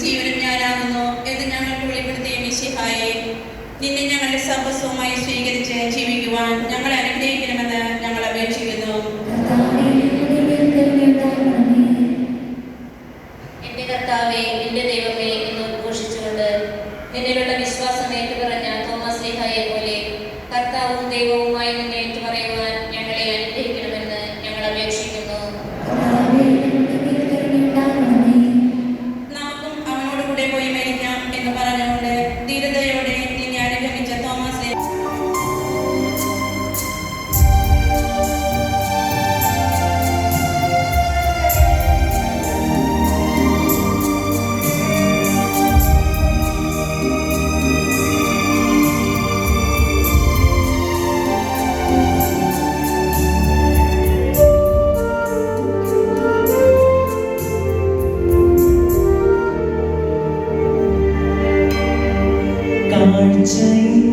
ജീവനും ഞാനാകുന്നു എന്ന് ഞങ്ങൾക്ക് വെളിപ്പെടുത്തിയ മിശിഹായെ, നിന്നെ ഞങ്ങളുടെ സർവസ്വമായി സ്വീകരിച്ച് ജീവിക്കുവാൻ ഞങ്ങളെ അനുഗ്രഹിക്കണമെന്ന് ഞങ്ങൾ അപേക്ഷിക്കുന്നു. എന്റെ കർത്താവേ, എന്റെ ദൈവമേ എന്ന് ഉദ്ഘോഷിച്ചുകൊണ്ട് നിന്നിലുള്ള വിശ്വാസം ഏറ്റുപറഞ്ഞ തോമസ് ശ്ലീഹായെ പോലെ കർത്താവും ദൈവവുമായി നിന്നെ ഏറ്റുപറയുവാൻ ഞങ്ങളെ അനുഗ്രഹിക്കണമെന്ന് ഞങ്ങൾ അപേക്ഷിക്കുന്നു. നമുക്കും അവനോടുകൂടെ പോയി മരിക്കാം എന്ന് പറഞ്ഞുകൊണ്ട് ധീരതയോടെ നിന്നെ അനുഗമിച്ച തോമസ് കാഴ്ചയിൽ